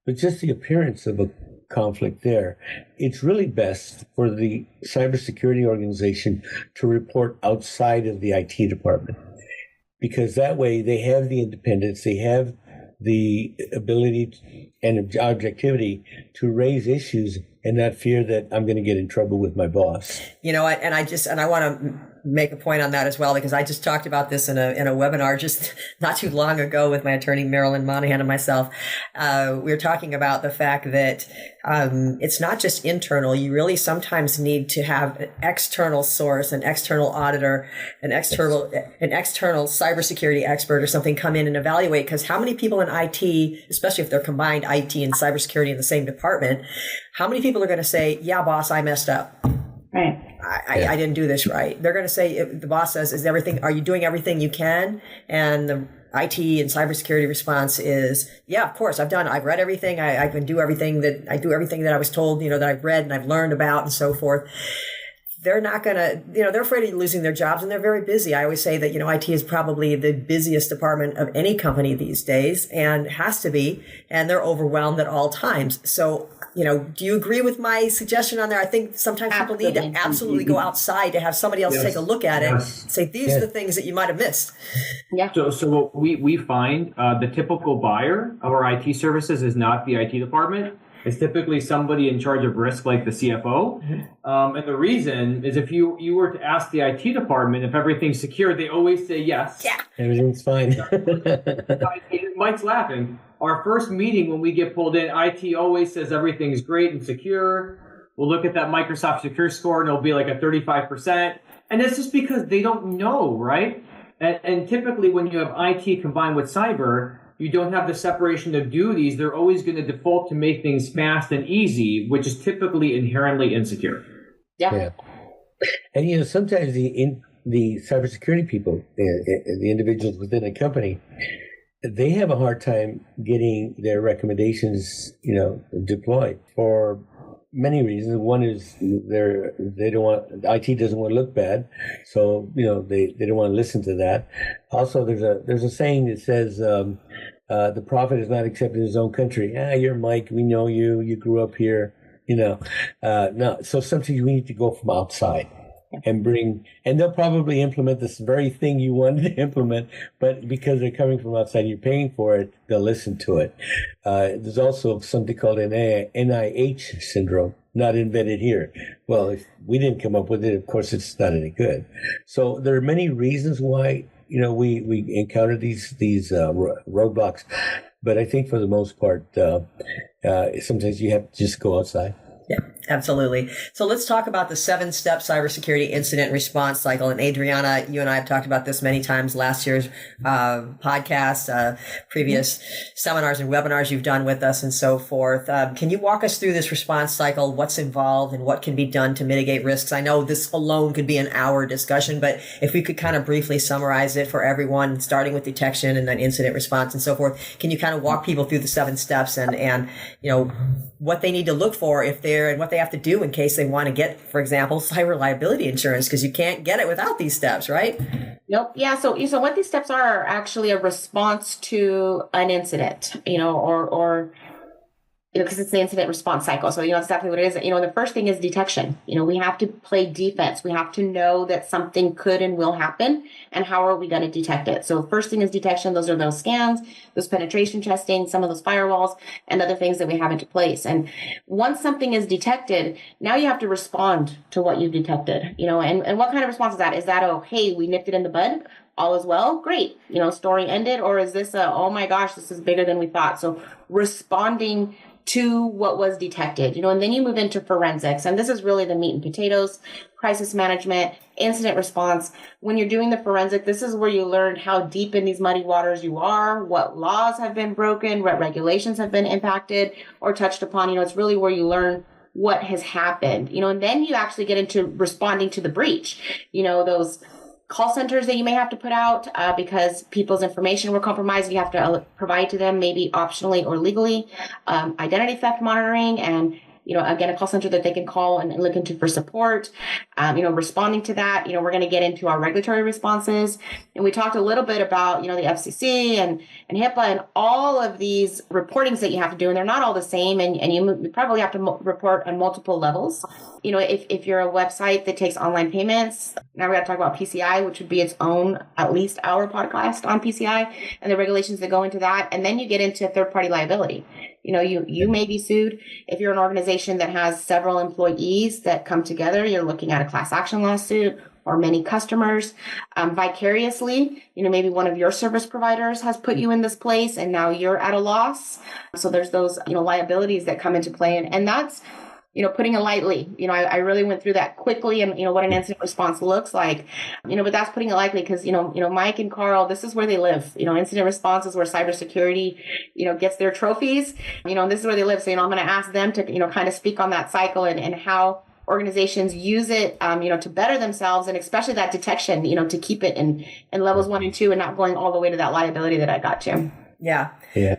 But just the appearance of a conflict there, it's really best for the cybersecurity organization to report outside of the IT department. Because that way they have the independence, they have the ability and objectivity to raise issues and not fear that I'm going to get in trouble with my boss. And I want to make a point on that as well, because I just talked about this in a webinar just not too long ago with my attorney, Marilyn Monahan, and myself. We were talking about the fact that it's not just internal. You really sometimes need to have an external source, an external auditor, an external cybersecurity expert or something come in and evaluate, because how many people in IT, especially if they're combined IT and cybersecurity in the same department, how many people are going to say, yeah, boss, I messed up. Right. I didn't do this right. They're going to say, if the boss says, are you doing everything you can? And the IT and cybersecurity response is, yeah, of course, I've read everything. I can do everything that I was told, that I've read and I've learned about and so forth. They're not going to, they're afraid of losing their jobs, and they're very busy. I always say that, IT is probably the busiest department of any company these days, and has to be, and they're overwhelmed at all times. So, do you agree with my suggestion on there? I think sometimes people need to absolutely go outside to have somebody else take a look at it and say, these are the things that you might have missed. Yeah. So what we find, the typical buyer of our IT services is not the IT department. It's typically somebody in charge of risk, like the CFO. And the reason is, if you were to ask the IT department if everything's secure, they always say yes. Yeah. Everything's fine. Mike's laughing. Our first meeting when we get pulled in, IT always says everything's great and secure. We'll look at that Microsoft Secure score and it'll be like a 35%. And it's just because they don't know, right? And typically when you have IT combined with cyber, you don't have the separation of duties. They're always going to default to make things fast and easy, which is typically inherently insecure. Yeah. And sometimes the cybersecurity people, the individuals within a company, they have a hard time getting their recommendations, deployed for many reasons. One is IT doesn't want to look bad, so they don't want to listen to that. Also, there's a saying that says the prophet is not accepted in his own country. You're Mike, we know you grew up here, no. So sometimes we need to go from outside and they'll probably implement this very thing you wanted to implement, but because they're coming from outside and you're paying for it, they'll listen to it. There's also something called an NIH syndrome, not invented here. Well, if we didn't come up with it, of course, it's not any good. So there are many reasons why, we encounter these roadblocks, but I think for the most part, sometimes you have to just go outside. Yeah. Absolutely. So let's talk about the 7-step cybersecurity incident response cycle. And Adriana, you and I have talked about this many times, last year's podcast, previous seminars and webinars you've done with us and so forth. Can you walk us through this response cycle, what's involved and what can be done to mitigate risks? I know this alone could be an hour discussion, but if we could kind of briefly summarize it for everyone, starting with detection and then incident response and so forth, can you kind of walk people through the 7 steps and what they need to look for if they're, and what they have to do in case they want to get, for example, cyber liability insurance, because you can't get it without these steps, right? Nope. Yeah. So what these steps are actually a response to an incident, or because it's the incident response cycle. So, exactly what it is. The first thing is detection. We have to play defense. We have to know that something could and will happen, and how are we going to detect it? So first thing is detection. Those are those scans, those penetration testing, some of those firewalls, and other things that we have into place. And once something is detected, now you have to respond to what you've detected, and what kind of response is that? Is that, oh, hey, we nipped it in the bud? All is well? Great. Story ended? Or is this oh my gosh, this is bigger than we thought? So responding to what was detected, and then you move into forensics. And this is really the meat and potatoes, crisis management, incident response. When you're doing the forensic, this is where you learn how deep in these muddy waters you are, what laws have been broken, what regulations have been impacted or touched upon. It's really where you learn what has happened, and then you actually get into responding to the breach, those call centers that you may have to put out because people's information were compromised. You have to provide to them, maybe optionally or legally, identity theft monitoring, and again, a call center that they can call and look into for support. Responding to that, we're going to get into our regulatory responses. And we talked a little bit about, the FCC and HIPAA and all of these reportings that you have to do. And they're not all the same. And you probably have to report on multiple levels. If you're a website that takes online payments, now we got to talk about PCI, which would be its own, at least our podcast on PCI and the regulations that go into that. And then you get into third-party liability. You may be sued if you're an organization that has several employees that come together. You're looking at a class action lawsuit or many customers. Vicariously, maybe one of your service providers has put you in this place and now you're at a loss. So there's those, liabilities that come into play. And that's, putting it lightly. I really went through that quickly and, what an incident response looks like, but that's putting it lightly because, Mike and Carl, this is where they live. Incident response is where cybersecurity, gets their trophies, and this is where they live. So, I'm going to ask them to, kind of speak on that cycle and how organizations use it, to better themselves, and especially that detection, to keep it in levels 1 and 2 and not going all the way to that liability that I got to. Yeah. Yeah.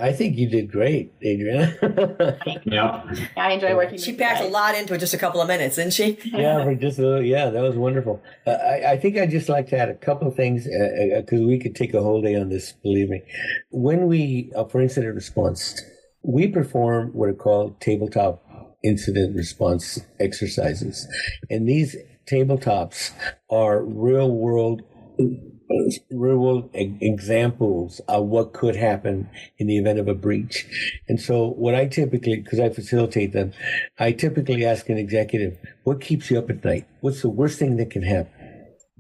I think you did great, Adriana. Yeah. I enjoy working with She packed a lot into just a couple of minutes, didn't she? Yeah, that was wonderful. I think I'd just like to add a couple of things because we could take a whole day on this, believe me. When we, for incident response, we perform what are called tabletop incident response exercises. And these tabletops are real world examples of what could happen in the event of a breach. And so what I typically, because I facilitate them, I typically ask an executive, what keeps you up at night? What's the worst thing that can happen?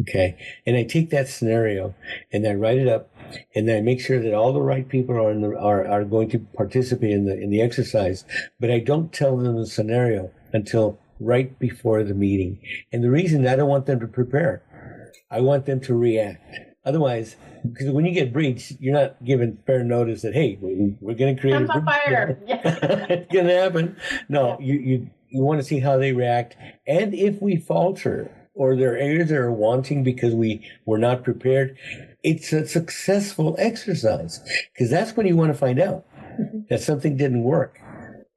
Okay. And I take that scenario and I write it up and then I make sure that all the right people are going to participate in the exercise, but I don't tell them the scenario until right before the meeting. And the reason I don't want them to prepare, I want them to react. Otherwise, because when you get breached, you're not given fair notice that, hey, we're going to create a breach. Fire. It's going to happen. No, you want to see how they react. And if we falter or there are areas that are wanting because we were not prepared, it's a successful exercise because that's when you want to find out that something didn't work,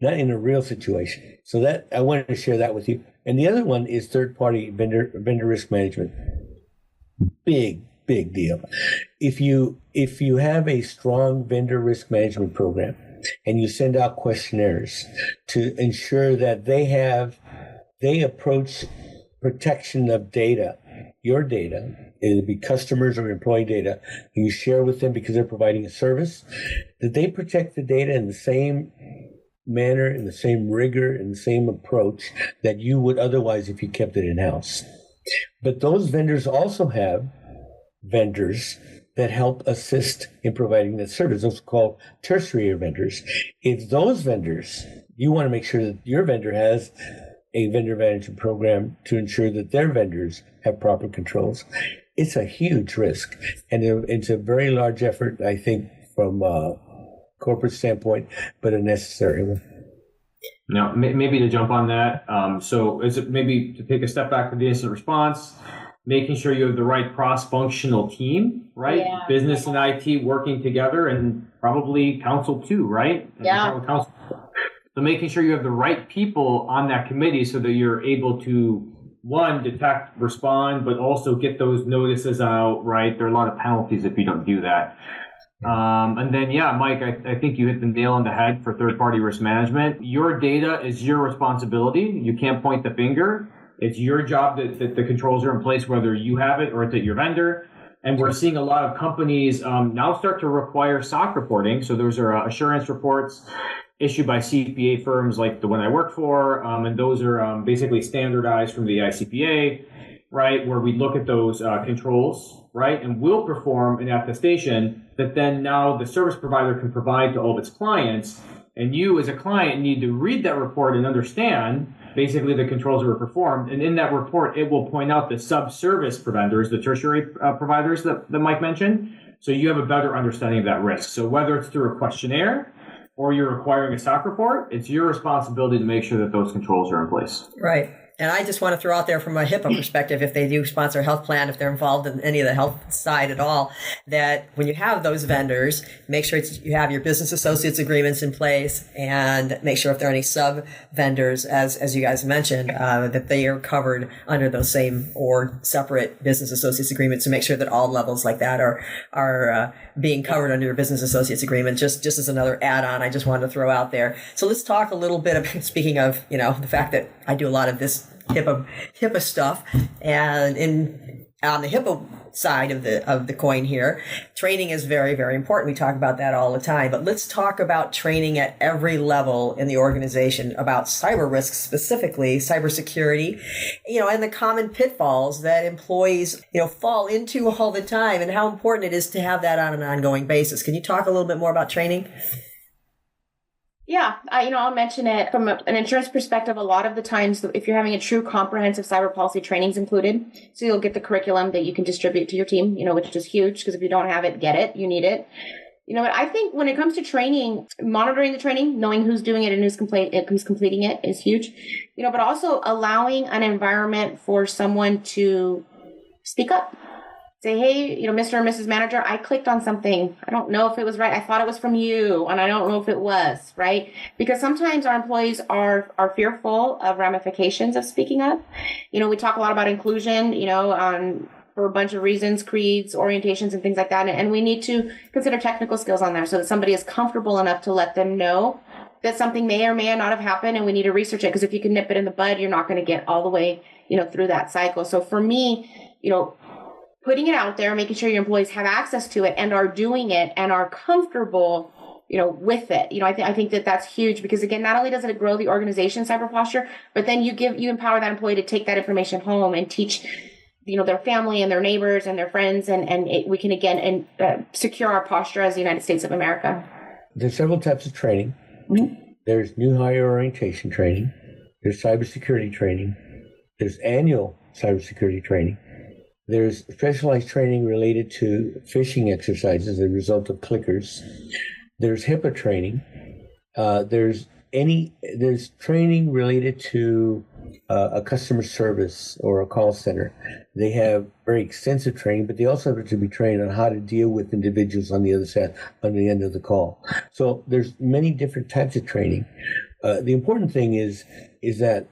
not in a real situation. So that I wanted to share that with you. And the other one is third-party vendor risk management. Big deal. If you have a strong vendor risk management program and you send out questionnaires to ensure that they approach protection of data, your data, it'll be customers or employee data, you share with them because they're providing a service, that they protect the data in the same manner, in the same rigor, in the same approach that you would otherwise if you kept it in-house. But those vendors also have vendors that help assist in providing that service. Those are called tertiary vendors. If those vendors You want to make sure that your vendor has a vendor management program to ensure that their vendors have proper controls. It's a huge risk, and it's a very large effort, I think, from a corporate standpoint, but a necessary one. Now, maybe to jump on that, so is it maybe to take a step back to the incident response, making sure you have the right cross-functional team, right? Yeah. Business and IT working together, and probably counsel too, right? Yeah. Counsel. So making sure you have the right people on that committee so that you're able to, one, detect, respond, but also get those notices out, right? There are a lot of penalties if you don't do that. And then, yeah, Mike, I think you hit the nail on the head for third-party risk management. Your data is your responsibility. You can't point the finger. It's your job that the controls are in place, whether you have it or it's at your vendor. And we're seeing a lot of companies now start to require SOC reporting. So those are assurance reports issued by CPA firms like the one I work for. And those are basically standardized from the ICPA, right, where we look at those controls, right, and we'll perform an attestation that then now the service provider can provide to all of its clients. And you as a client need to read that report and understand basically the controls that were performed. And in that report, it will point out the sub-service providers, the tertiary providers that Mike mentioned. So you have a better understanding of that risk. So whether it's through a questionnaire or you're requiring a SOC report, it's your responsibility to make sure that those controls are in place. Right. And I just want to throw out there from a HIPAA perspective, if they do sponsor a health plan, if they're involved in any of the health side at all, that when you have those vendors, make sure you have your business associates agreements in place, and make sure if there are any sub vendors, as you guys mentioned, that they are covered under those same or separate business associates agreements, to make sure that all levels like that are being covered under your business associates agreement. Just as another add-on, I just wanted to throw out there. So let's talk a little bit about, speaking of, the fact that I do a lot of this HIPAA stuff, and on the HIPAA side of the coin here, training is very, very important. We talk about that all the time, but let's talk about training at every level in the organization about cyber risks, specifically cybersecurity, and the common pitfalls that employees, fall into all the time, and how important it is to have that on an ongoing basis. Can you talk a little bit more about training? Yeah, I'll mention it from an insurance perspective. A lot of the times, if you're having a true comprehensive cyber policy, training's included. So you'll get the curriculum that you can distribute to your team, which is huge, because if you don't have it, get it. You need it. But I think when it comes to training, monitoring the training, knowing who's doing it and who's completing it is huge. But also allowing an environment for someone to speak up. Say, hey, Mr. or Mrs. Manager, I clicked on something. I don't know if it was right. I thought it was from you, and I don't know if it was, right? Because sometimes our employees are fearful of ramifications of speaking up. We talk a lot about inclusion, for a bunch of reasons, creeds, orientations, and things like that. And we need to consider technical skills on there so that somebody is comfortable enough to let them know that something may or may not have happened, and we need to research it. Because if you can nip it in the bud, you're not going to get all the way, through that cycle. So for me, putting it out there, making sure your employees have access to it and are doing it and are comfortable, with it. I think that that's huge, because again, not only does it grow the organization's cyber posture, but then you empower that employee to take that information home and teach, their family and their neighbors and their friends, and we can again secure our posture as the United States of America. There's several types of training. Mm-hmm. There's new hire orientation training. There's cybersecurity training. There's annual cybersecurity training. There's specialized training related to phishing exercises as a result of clickers. There's HIPAA training. There's training related to a customer service or a call center. They have very extensive training, but they also have to be trained on how to deal with individuals on the other side, on the end of the call. So there's many different types of training. The important thing is that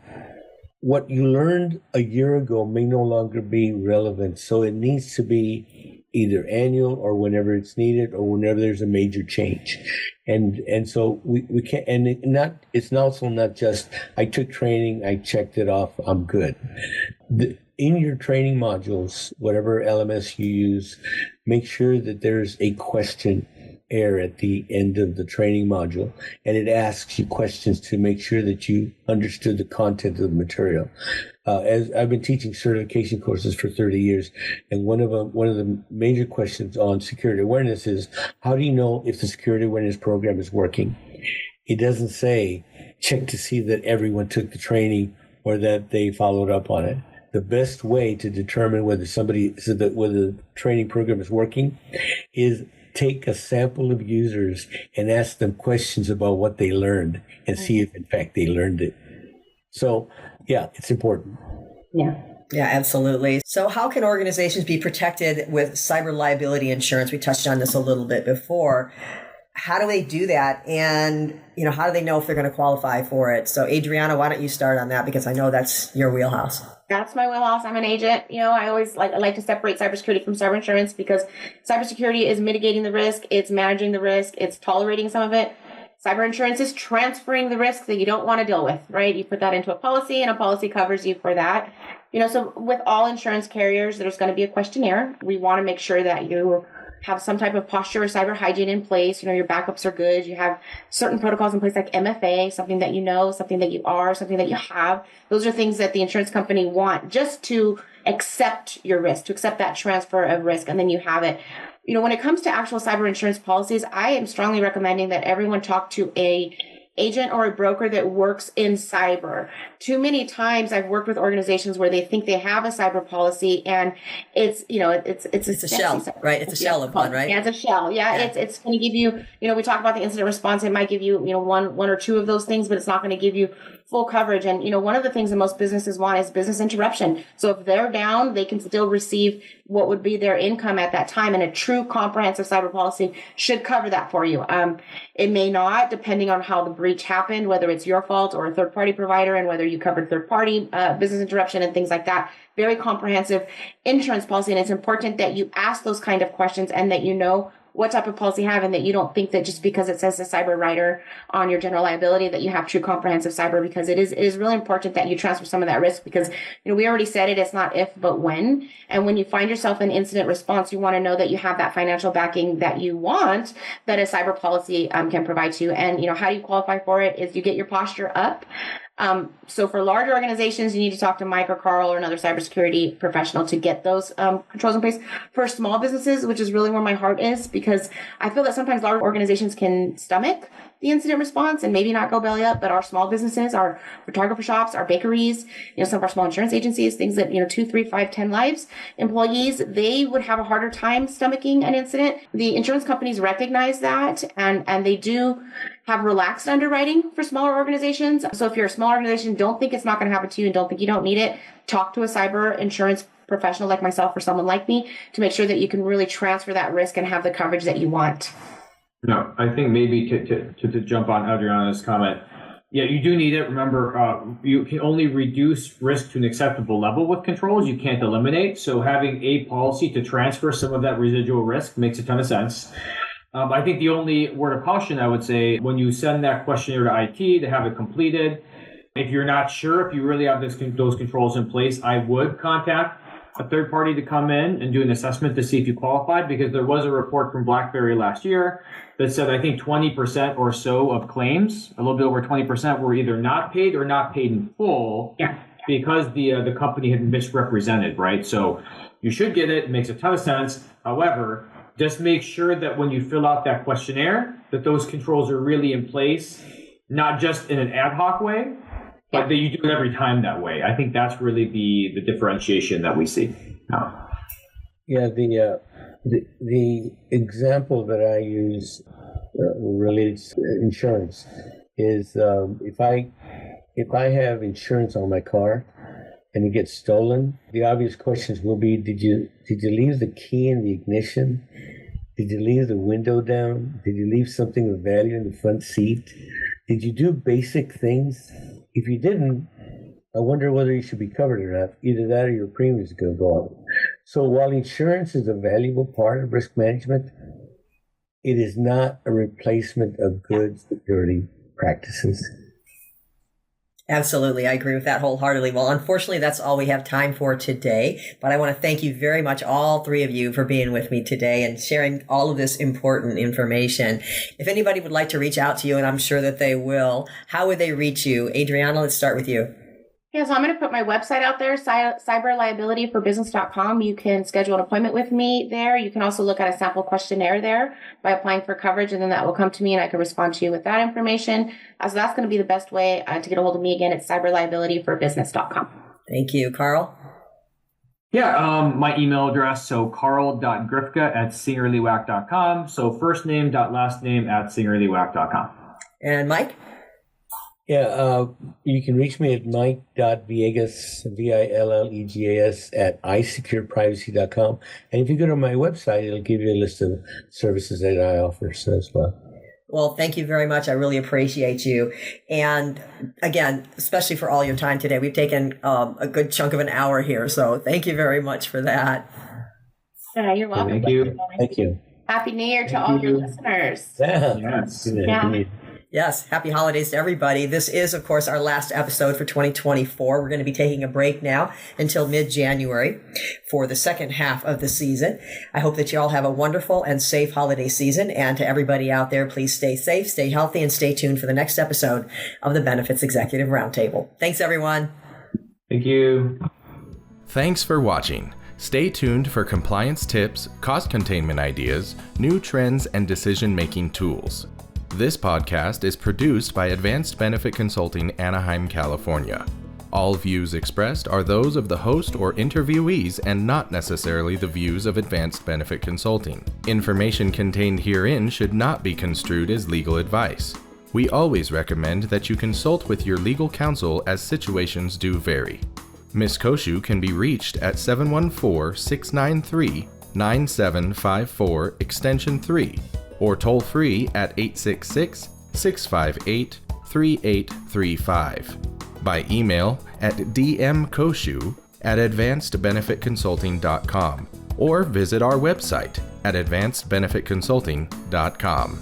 what you learned a year ago may no longer be relevant. So it needs to be either annual or whenever it's needed or whenever there's a major change. And so we can't, and it's also not just, I took training, I checked it off, I'm good. In your training modules, whatever LMS you use, make sure that there's a questionnaire at the end of the training module, and it asks you questions to make sure that you understood the content of the material. As I've been teaching certification courses for 30 years, and one of the major questions on security awareness is, how do you know if the security awareness program is working? It doesn't say, check to see that everyone took the training or that they followed up on it. The best way to determine whether the training program is working is take a sample of users and ask them questions about what they learned and see if in fact they learned it. So yeah, it's important. Yeah, absolutely. So how can organizations be protected with cyber liability insurance? We touched on this a little bit before. How do they do that? And, how do they know if they're going to qualify for it? So Adriana, why don't you start on that? Because I know that's your wheelhouse. That's my wheelhouse. I'm an agent. I always like to separate cybersecurity from cyber insurance, because cybersecurity is mitigating the risk. It's managing the risk. It's tolerating some of it. Cyber insurance is transferring the risk that you don't want to deal with, right? You put that into a policy and a policy covers you for that. So with all insurance carriers, there's going to be a questionnaire. We want to make sure that you have some type of posture or cyber hygiene in place. Your backups are good. You have certain protocols in place like MFA, something that something that you are, something that you have. Those are things that the insurance company want just to accept your risk, to accept that transfer of risk, and then you have it. When it comes to actual cyber insurance policies, I am strongly recommending that everyone talk to a agent or a broker that works in cyber. Too many times I've worked with organizations where they think they have a cyber policy and it's a shell, right? It's a shell of one, right? Yeah, it's a shell. Yeah. It's going to give you, we talk about the incident response. It might give you, one or two of those things, but it's not going to give you full coverage. And, one of the things that most businesses want is business interruption. So if they're down, they can still receive what would be their income at that time. And a true comprehensive cyber policy should cover that for you. It may not, depending on how the breach happened, whether it's your fault or a third-party provider, and whether you covered third-party business interruption and things like that. Very comprehensive insurance policy. And it's important that you ask those kind of questions and that you know what type of policy you have, and that you don't think that just because it says a cyber rider on your general liability that you have true comprehensive cyber, because it is really important that you transfer some of that risk, because we already said it's not if but when. And when you find yourself in incident response, you want to know that you have that financial backing that you want, that a cyber policy can provide to you. And how do you qualify for it is you get your posture up. So for larger organizations, you need to talk to Mike or Carl or another cybersecurity professional to get those controls in place. For small businesses, which is really where my heart is, because I feel that sometimes large organizations can stomach the incident response and maybe not go belly up, but our small businesses, our photographer shops, our bakeries, some of our small insurance agencies, things that, 2, 3, 5, 10 lives, employees, they would have a harder time stomaching an incident. The insurance companies recognize that, and they do have relaxed underwriting for smaller organizations. So if you're a small organization, don't think it's not going to happen to you and don't think you don't need it. Talk to a cyber insurance professional like myself or someone like me to make sure that you can really transfer that risk and have the coverage that you want. No, I think maybe to jump on Adriana's comment, yeah, you do need it. Remember, you can only reduce risk to an acceptable level with controls. You can't eliminate. So having a policy to transfer some of that residual risk makes a ton of sense. I think the only word of caution, I would say, when you send that questionnaire to IT to have it completed, if you're not sure if you really have those controls in place, I would contact a third party to come in and do an assessment to see if you qualified, because there was a report from BlackBerry last year that said, I think 20% or so of claims, a little bit over 20%, were either not paid or not paid in full because the company had misrepresented, right? So you should get it. It makes a ton of sense. However, just make sure that when you fill out that questionnaire, that those controls are really in place, not just in an ad hoc way, but that you do it every time that way. I think that's really the differentiation that we see. Yeah, the example that I use related to insurance is if I have insurance on my car and it gets stolen, the obvious questions will be: Did you leave the key in the ignition? Did you leave the window down? Did you leave something of value in the front seat? Did you do basic things? If you didn't, I wonder whether you should be covered or not. Either that or your premium is going to go up. So while insurance is a valuable part of risk management, it is not a replacement of good security practices. Absolutely. I agree with that wholeheartedly. Well, unfortunately, that's all we have time for today. But I want to thank you very much, all three of you, for being with me today and sharing all of this important information. If anybody would like to reach out to you, and I'm sure that they will, how would they reach you? Adriana, let's start with you. Yeah, so I'm going to put my website out there, cyberliabilityforbusiness.com. You can schedule an appointment with me there. You can also look at a sample questionnaire there by applying for coverage, and then that will come to me and I can respond to you with that information. So that's going to be the best way to get a hold of me. Again, it's cyberliabilityforbusiness.com. Thank you, Carl. Yeah, my email address, so carl.griftka@singerlywack.com. So first name dot last name @singerlywack.com. And Mike? Yeah, you can reach me at mike.villegas, Villegas, at iSecurePrivacy.com. And if you go to my website, it'll give you a list of services that I offer as well. Well, thank you very much. I really appreciate you. And again, especially for all your time today, we've taken a good chunk of an hour here. So thank you very much for that. Yeah, you're welcome. Thank you. Thank you. Happy New Year to all your listeners. Yes. Yeah. Yes, happy holidays to everybody. This is, of course, our last episode for 2024. We're going to be taking a break now until mid-January for the second half of the season. I hope that you all have a wonderful and safe holiday season. And to everybody out there, please stay safe, stay healthy, and stay tuned for the next episode of the Benefits Executive Roundtable. Thanks, everyone. Thank you. Thanks for watching. Stay tuned for compliance tips, cost containment ideas, new trends, and decision-making tools. This podcast is produced by Advanced Benefit Consulting, Anaheim, California. All views expressed are those of the host or interviewees and not necessarily the views of Advanced Benefit Consulting. Information contained herein should not be construed as legal advice. We always recommend that you consult with your legal counsel as situations do vary. Ms. Cociu can be reached at 714-693-9754 extension 3 or toll free at 866-658-3835. By email at dmcociu@advancedbenefitconsulting.com or visit our website at advancedbenefitconsulting.com.